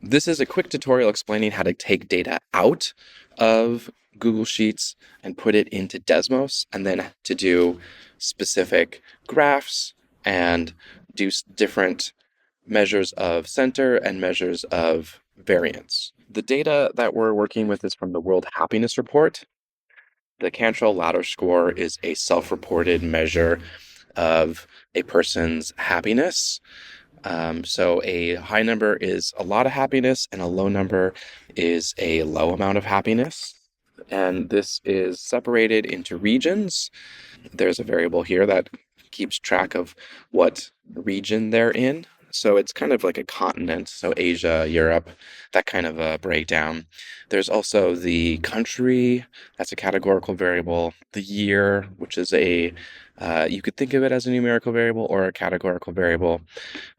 this is a quick tutorial explaining how to take data out of Google Sheets and put it into Desmos, and then to do specific graphs and do different measures of center and measures of variance. The data that we're working with is from the World Happiness Report. The Cantrell Ladder Score is a self-reported measure of a person's happiness. So a high number is a lot of happiness, and a low number is a low amount of happiness. And this is separated into regions. There's a variable here that keeps track of what region they're in. So it's kind of like a continent, so Asia, Europe, that kind of a breakdown. There's also the country, that's a categorical variable. The year, which is you could think of it as a numerical variable or a categorical variable.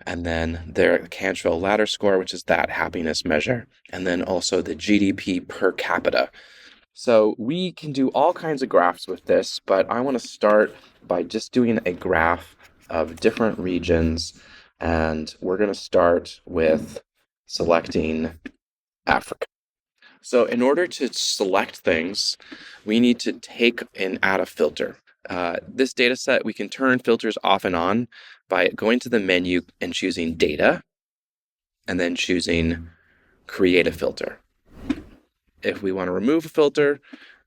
And then their Cantrell Ladder Score, which is that happiness measure. And then also the GDP per capita. So we can do all kinds of graphs with this, but I want to start by just doing a graph of different regions. And we're going to start with selecting Africa. So in order to select things, we need to take and add a filter. This data set, we can turn filters off and on by going to the menu and choosing Data, and then choosing Create a Filter. If we want to remove a filter,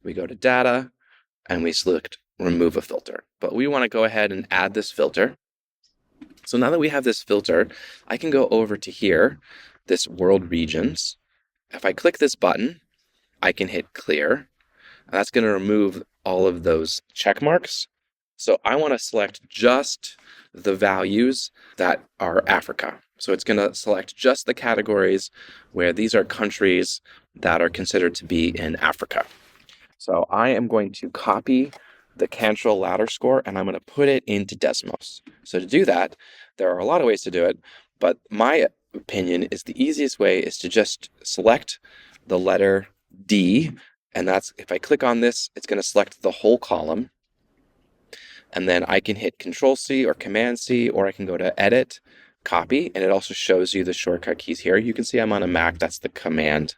we go to Data, and we select Remove a Filter. But we want to go ahead and add this filter. So now that we have this filter, I can go over to here, this World Regions. If I click this button, I can hit Clear. That's going to remove all of those check marks. So I want to select just the values that are Africa. So it's going to select just the categories where these are countries that are considered to be in Africa. So I am going to copy the Cantrell Ladder Score, and I'm going to put it into Desmos. So to do that, there are a lot of ways to do it, but my opinion is the easiest way is to just select the letter D, and that's, if I click on this, it's going to select the whole column. And then I can hit Control C or Command C, or I can go to Edit, Copy, and it also shows you the shortcut keys here. You can see I'm on a Mac, that's the Command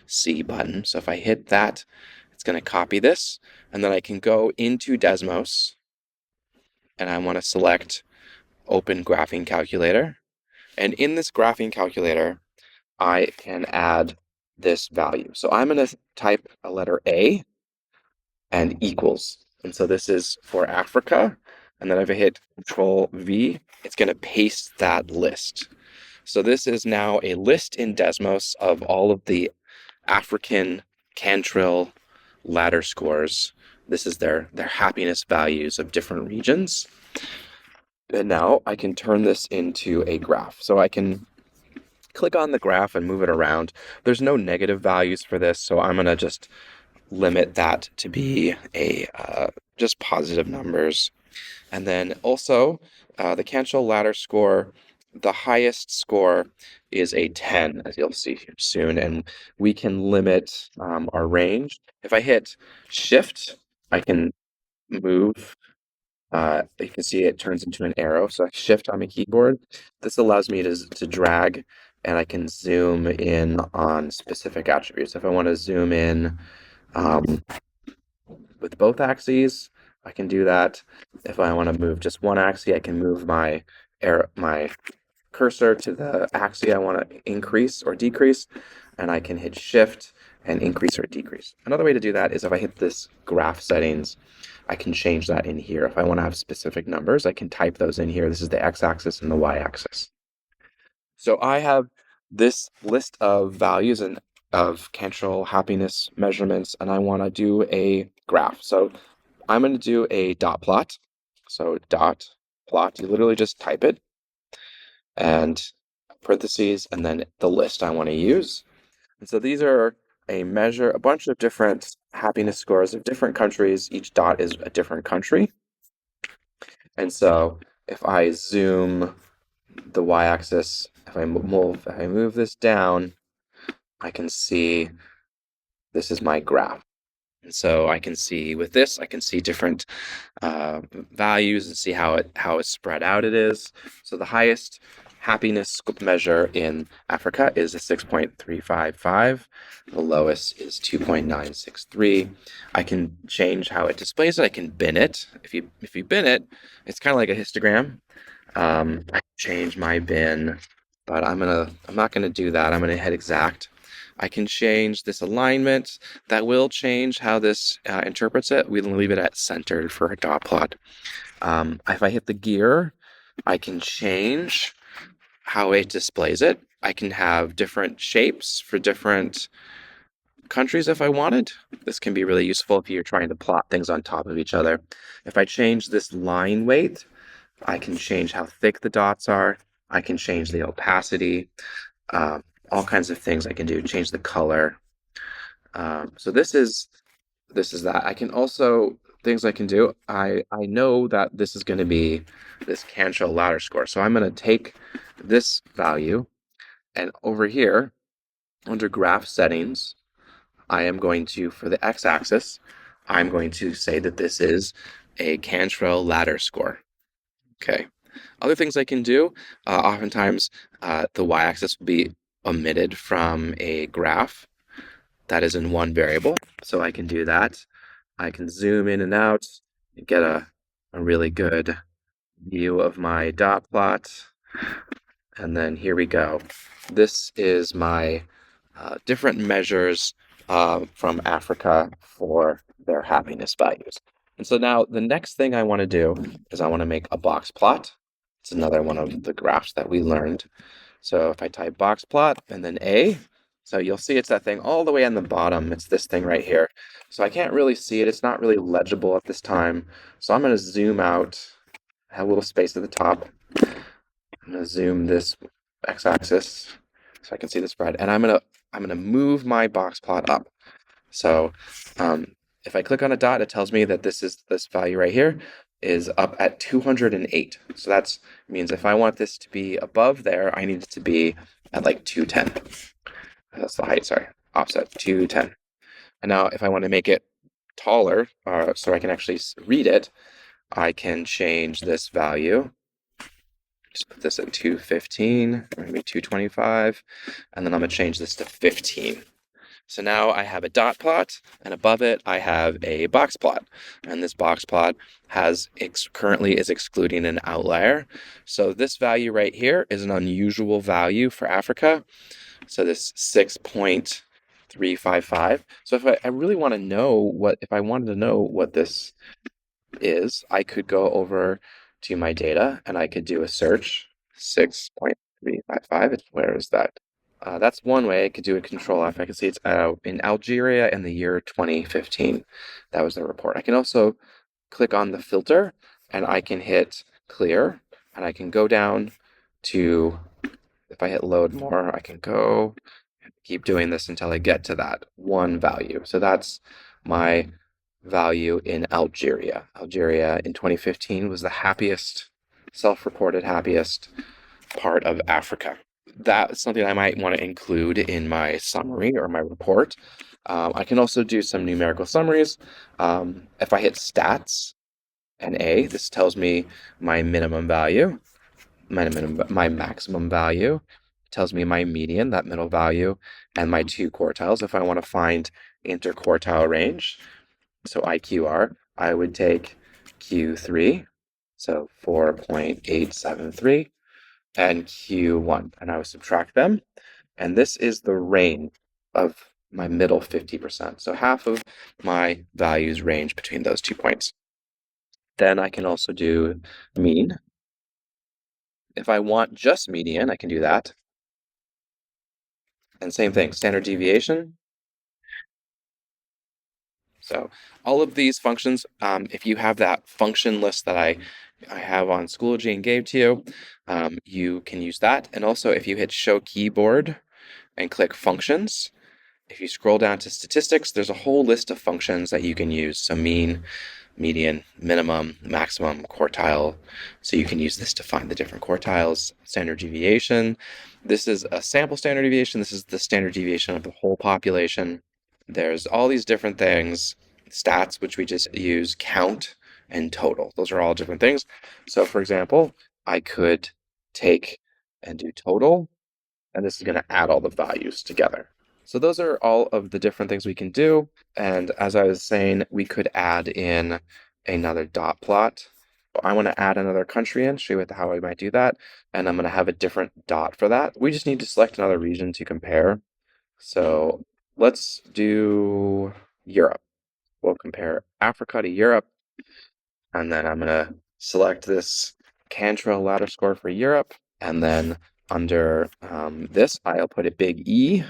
C button. So if I hit that, it's going to copy this, and then I can go into Desmos, and I want to select Open Graphing Calculator. And in this graphing calculator, I can add this value. So I'm going to type a letter A and equals. And so this is for Africa. And then if I hit Control V, it's going to paste that list. So this is now a list in Desmos of all of the African Cantrell ladder scores. This is their happiness values of different regions. And now I can turn this into a graph. So I can click on the graph and move it around. There's no negative values for this, so I'm going to just limit that to be just positive numbers. And then also the Cantrell ladder score, the highest score is a 10, as you'll see here soon, and we can limit our range. If I hit Shift, I can move. You can see it turns into an arrow. So I shift on my keyboard. This allows me to drag, and I can zoom in on specific attributes. If I want to zoom in with both axes, I can do that. If I want to move just one axis, I can move my cursor to the axis I want to increase or decrease, and I can hit Shift and increase or decrease. Another way to do that is if I hit this graph settings, I can change that in here. If I want to have specific numbers, I can type those in here. This is the x-axis and the y-axis. So I have this list of values and of Cantrell happiness measurements, and I want to do a graph. So I'm going to do a dot plot. So dot plot, you literally just type it and parentheses, and then the list I want to use. And so these are a bunch of different happiness scores of different countries. Each dot is a different country. And so if I zoom the y-axis, if I move this down, I can see this is my graph. And so I can see with this, I can see different values and see how spread out it is. So the highest happiness measure in Africa is a 6.355. The lowest is 2.963. I can change how it displays it. I can bin it. If you bin it, it's kind of like a histogram. I can change my bin, but I'm not gonna do that. I'm gonna hit exact. I can change this alignment. That will change how this interprets it. We'll leave it at centered for a dot plot. If I hit the gear, I can change how it displays it. I can have different shapes for different countries if I wanted. This can be really useful if you're trying to plot things on top of each other. If I change this line weight, I can change how thick the dots are. I can change the opacity, all kinds of things I can do. Change the color. So this is that. I can also things I can do. I know that this is going to be this Cantrell ladder score. So I'm going to take this value and over here under graph settings, I am going to, for the x-axis, I'm going to say that this is a Cantrell ladder score. Okay. Other things I can do, oftentimes the y-axis will be omitted from a graph that is in one variable. So I can do that. I can zoom in and out and get a really good view of my dot plot. And then here we go. This is my different measures from Africa for their happiness values. And so now the next thing I want to do is I want to make a box plot. It's another one of the graphs that we learned. So if I type box plot and then A, so you'll see it's that thing all the way on the bottom. It's this thing right here. So I can't really see it. It's not really legible at this time. So I'm going to zoom out, have a little space at the top. I'm going to zoom this x-axis so I can see the spread. And I'm gonna move my box plot up. So if I click on a dot, it tells me that this value right here is up at 208. So that means if I want this to be above there, I need it to be at like 210. That's the height, sorry, offset 210. And now if I want to make it taller, so I can actually read it, I can change this value. Just put this at 215, maybe 225, and then I'm gonna change this to 15. So now I have a dot plot, and above it I have a box plot. And this box plot currently is excluding an outlier. So this value right here is an unusual value for Africa. So this 6.355. So if I really want to know if I wanted to know what this is, I could go over to my data and I could do a search. 6.355. Where is that? That's one way. I could do a control F. I can see it's in Algeria in the year 2015. That was the report. I can also click on the filter and I can hit clear and I can go down to, if I hit load more, I can go and keep doing this until I get to that one value. So that's my value in Algeria. Algeria in 2015 was the happiest, self-reported happiest part of Africa. That's something I might want to include in my summary or my report. I can also do some numerical summaries. If I hit stats and A, this tells me my minimum value, my maximum value. It tells me my median, that middle value, and my two quartiles. If I want to find interquartile range, so IQR, I would take Q3, so 4.873, and Q1, and I would subtract them. And this is the range of my middle 50%. So half of my values range between those 2 points. Then I can also do mean. If I want just median, I can do that. And same thing, standard deviation. So all of these functions, if you have that function list that I have on Schoology and gave to you, you can use that. And also if you hit show keyboard and click functions, if you scroll down to statistics, there's a whole list of functions that you can use. So mean, median, minimum, maximum, quartile. So you can use this to find the different quartiles. Standard deviation. This is a sample standard deviation. This is the standard deviation of the whole population. There's all these different things. Stats, which we just use, count, and total. Those are all different things. So for example, I could take and do total. And this is going to add all the values together. So those are all of the different things we can do. And as I was saying, we could add in another dot plot. I want to add another country in, show you how I might do that. And I'm going to have a different dot for that. We just need to select another region to compare. So let's do Europe. We'll compare Africa to Europe. And then I'm going to select this Cantrell ladder score for Europe. And then under this, I'll put a big E.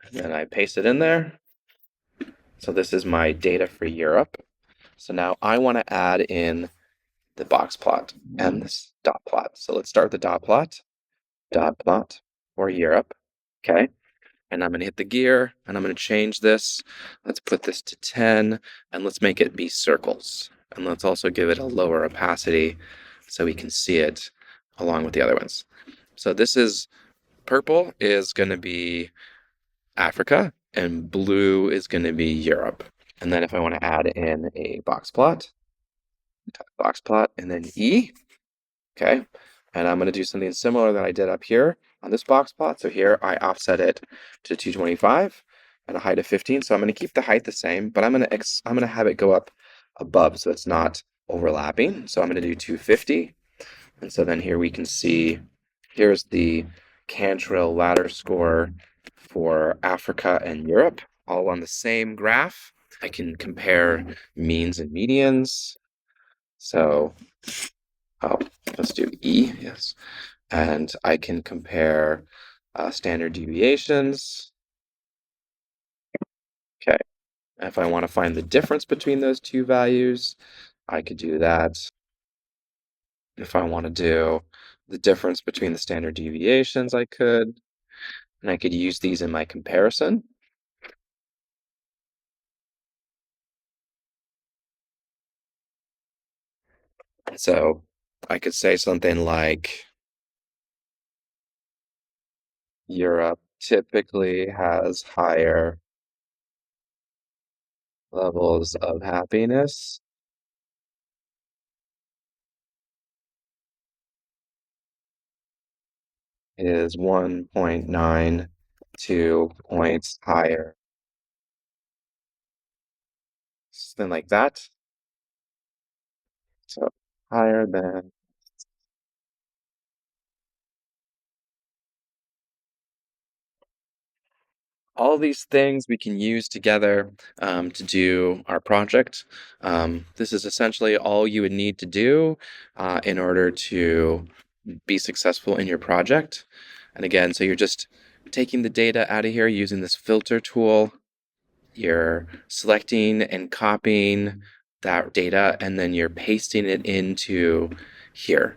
And then I paste it in there. So this is my data for Europe. So now I want to add in the box plot and this dot plot. So let's start with the dot plot for Europe. Okay. And I'm going to hit the gear and I'm going to change this. Let's put this to 10 and let's make it be circles. And let's also give it a lower opacity so we can see it along with the other ones. So this is purple is going to be Africa and blue is going to be Europe. And then if I want to add in a box plot and then E, okay. And I'm going to do something similar that I did up here on this box plot. So here I offset it to 225 and a height of 15. So I'm going to keep the height the same, but I'm going to have it go up above so it's not overlapping. So I'm going to do 250. And so then here we can see, here's the Cantrell ladder score for Africa and Europe, all on the same graph. I can compare means and medians. So, let's do E, yes. And I can compare standard deviations. Okay. If I want to find the difference between those two values, I could do that. If I want to do the difference between the standard deviations, I could. And I could use these in my comparison. So I could say something like Europe typically has higher levels of happiness. Is 1.92 points higher. Something like that. So higher than. All these things we can use together to do our project. This is essentially all you would need to do in order to be successful in your project. And again, so you're just taking the data out of here using this filter tool. You're selecting and copying that data, and then you're pasting it into here.